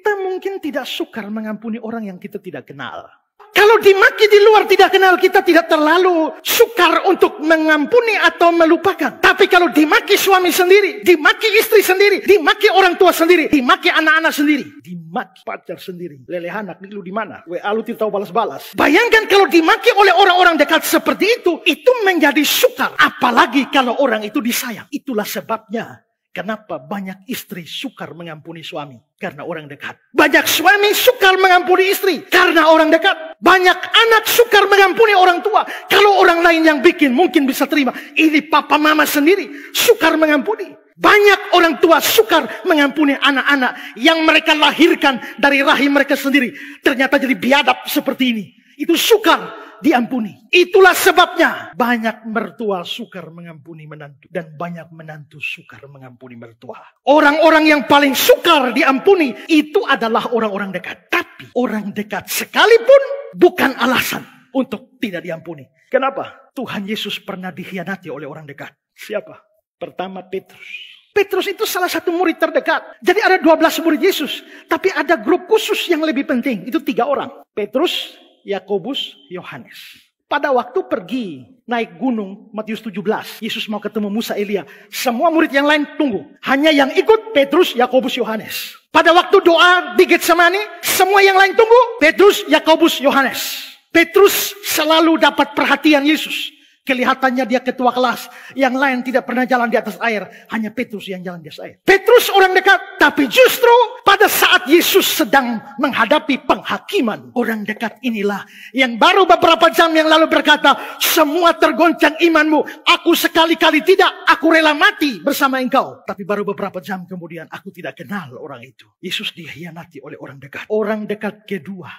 Kita mungkin tidak sukar mengampuni orang yang kita tidak kenal. Kalau dimaki di luar tidak kenal, kita tidak terlalu sukar untuk mengampuni atau melupakan. Tapi kalau dimaki suami sendiri, dimaki istri sendiri, dimaki orang tua sendiri, dimaki anak-anak sendiri, dimaki pacar sendiri, leleh anak, lu di mana? WA lu tidak tahu balas-balas. Bayangkan kalau dimaki oleh orang-orang dekat seperti itu menjadi sukar. Apalagi kalau orang itu disayang. Itulah sebabnya kenapa banyak istri sukar mengampuni suami? Karena orang dekat. Banyak suami sukar mengampuni istri karena orang dekat. Banyak anak sukar mengampuni orang tua. Kalau orang lain yang bikin mungkin bisa terima. Ini papa mama sendiri sukar mengampuni. Banyak orang tua sukar mengampuni anak-anak yang mereka lahirkan dari rahim mereka sendiri. Ternyata jadi biadab seperti ini. Itu sukar diampuni. Itulah sebabnya banyak mertua sukar mengampuni menantu. Dan banyak menantu sukar mengampuni mertua. Orang-orang yang paling sukar diampuni itu adalah orang-orang dekat. Tapi orang dekat sekalipun bukan alasan untuk tidak diampuni. Kenapa? Tuhan Yesus pernah dikhianati oleh orang dekat. Siapa? Pertama Petrus. Petrus itu salah satu murid terdekat. Jadi ada 12 murid Yesus. Tapi ada grup khusus yang lebih penting. Itu 3 orang. Petrus, Yakobus, Yohanes. Pada waktu pergi naik gunung Matius 17. Yesus mau ketemu Musa, Elia. Semua murid yang lain tunggu. Hanya yang ikut Petrus, Yakobus, Yohanes. Pada waktu doa di Getsemani, semua yang lain tunggu Petrus, Yakobus, Yohanes. Petrus selalu dapat perhatian Yesus. Kelihatannya dia ketua kelas. Yang lain tidak pernah jalan di atas air. Hanya Petrus yang jalan di atas air. Petrus orang dekat. Tapi justru pada saat Yesus sedang menghadapi penghakiman. Orang dekat inilah yang baru beberapa jam yang lalu berkata, semua tergoncang imanmu. Aku sekali-kali tidak. Aku rela mati bersama engkau. Tapi baru beberapa jam kemudian aku tidak kenal orang itu. Yesus dikhianati oleh orang dekat. Orang dekat kedua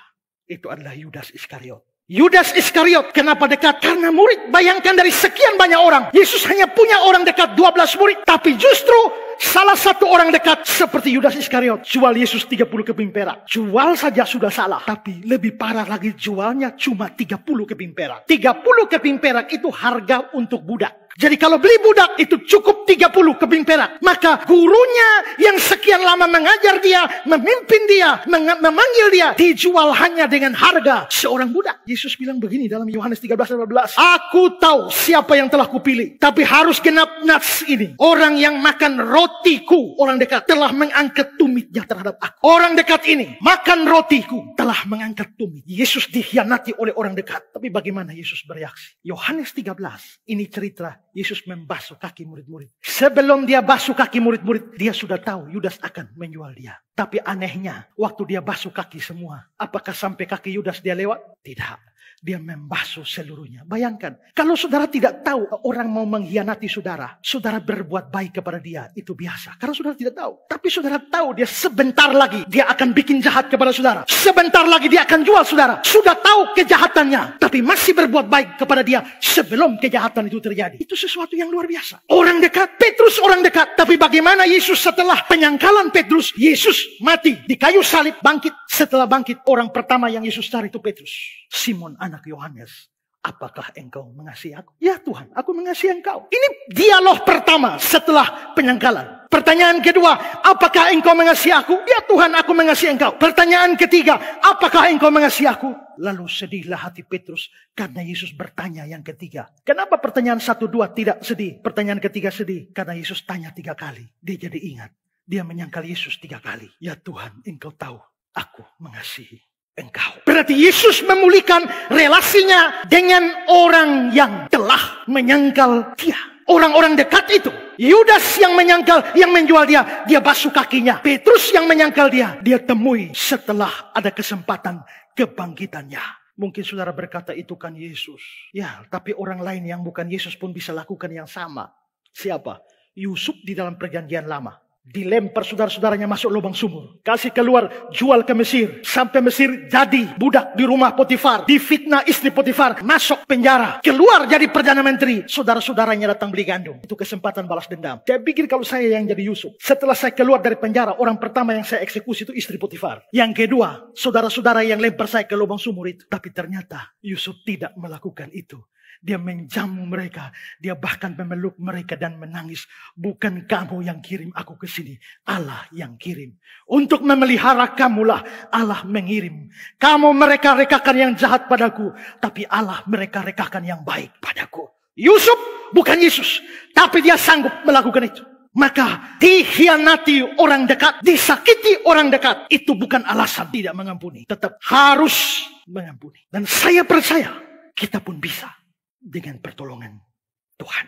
itu adalah Yudas Iskariot. Yudas Iskariot, kenapa dekat? Karena murid. Bayangkan dari sekian banyak orang, Yesus hanya punya orang dekat 12 murid. Tapi justru salah satu orang dekat seperti Yudas Iskariot jual Yesus 30 keping perak. Jual saja sudah salah. Tapi lebih parah lagi, jualnya cuma 30 keping perak. 30 keping perak itu harga untuk budak. Jadi kalau beli budak itu cukup 30 keping perak. Maka gurunya yang sekian lama mengajar dia, memimpin dia, memanggil dia, dijual hanya dengan harga seorang budak. Yesus bilang begini dalam Yohanes 13:15. Aku tahu siapa yang telah kupilih. Tapi harus genap nas ini. Orang yang makan rotiku, orang dekat, telah mengangkat tumitnya terhadap aku. Orang dekat ini makan rotiku, telah mengangkat tumit. Yesus dikhianati oleh orang dekat. Tapi bagaimana Yesus bereaksi? Yohanes 13. Ini cerita Yesus membasuh kaki murid-murid. Sebelum dia basuh kaki murid-murid, dia sudah tahu Yudas akan menjual dia. Tapi anehnya, waktu dia basuh kaki semua, apakah sampai kaki Yudas dia lewat? Tidak. Dia membasuh seluruhnya. Bayangkan, kalau saudara tidak tahu orang mau mengkhianati saudara, saudara berbuat baik kepada dia, itu biasa. Karena saudara tidak tahu. Tapi saudara tahu dia sebentar lagi dia akan bikin jahat kepada saudara. Sebentar lagi dia akan jual saudara. Sudah tahu kejahatannya, tapi masih berbuat baik kepada dia sebelum kejahatan itu terjadi. Itu sesuatu yang luar biasa. Orang dekat, Petrus orang dekat. Tapi bagaimana Yesus setelah penyangkalan Petrus, Yesus mati di kayu salib, bangkit. Setelah bangkit, orang pertama yang Yesus cari itu Petrus. Simon anak Yohanes, apakah engkau mengasihi aku? Ya Tuhan, aku mengasihi engkau. Ini dialog pertama setelah penyangkalan. Pertanyaan kedua, apakah engkau mengasihi aku? Ya Tuhan, aku mengasihi engkau. Pertanyaan ketiga, apakah engkau mengasihi aku? Lalu sedihlah hati Petrus karena Yesus bertanya yang ketiga. Kenapa pertanyaan 1, 2 tidak sedih? Pertanyaan ketiga sedih karena Yesus tanya 3 kali. Dia jadi ingat. Dia menyangkal Yesus 3 kali. Ya Tuhan, engkau tahu aku mengasihi engkau. Berarti Yesus memulihkan relasinya dengan orang yang telah menyangkal dia. Orang-orang dekat itu. Yudas yang menyangkal, yang menjual dia, dia basuh kakinya. Petrus yang menyangkal dia temui setelah ada kesempatan kebangkitannya. Mungkin saudara berkata itu kan Yesus. Ya, tapi orang lain yang bukan Yesus pun bisa lakukan yang sama. Siapa? Yusuf di dalam perjanjian lama. Dilempar saudara-saudaranya masuk lubang sumur. Kasih keluar, jual ke Mesir. Sampai Mesir jadi budak di rumah Potifar. Difitnah istri Potifar. Masuk penjara. Keluar jadi Perdana Menteri. Saudara-saudaranya datang beli gandum. Itu kesempatan balas dendam. Saya pikir kalau saya yang jadi Yusuf. Setelah saya keluar dari penjara, orang pertama yang saya eksekusi itu istri Potifar. Yang kedua, saudara-saudara yang lempar saya ke lubang sumur itu. Tapi ternyata Yusuf tidak melakukan itu. Dia menjamu mereka. Dia bahkan memeluk mereka dan menangis. Bukan kamu yang kirim aku ke sini. Allah yang kirim. Untuk memelihara kamulah Allah mengirim. Kamu mereka-rekakan yang jahat padaku. Tapi Allah mereka-rekakan yang baik padaku. Yusuf bukan Yesus. Tapi dia sanggup melakukan itu. Maka dikhianati orang dekat, disakiti orang dekat. Itu bukan alasan tidak mengampuni. Tetap harus mengampuni. Dan saya percaya kita pun bisa. Dengan pertolongan Tuhan.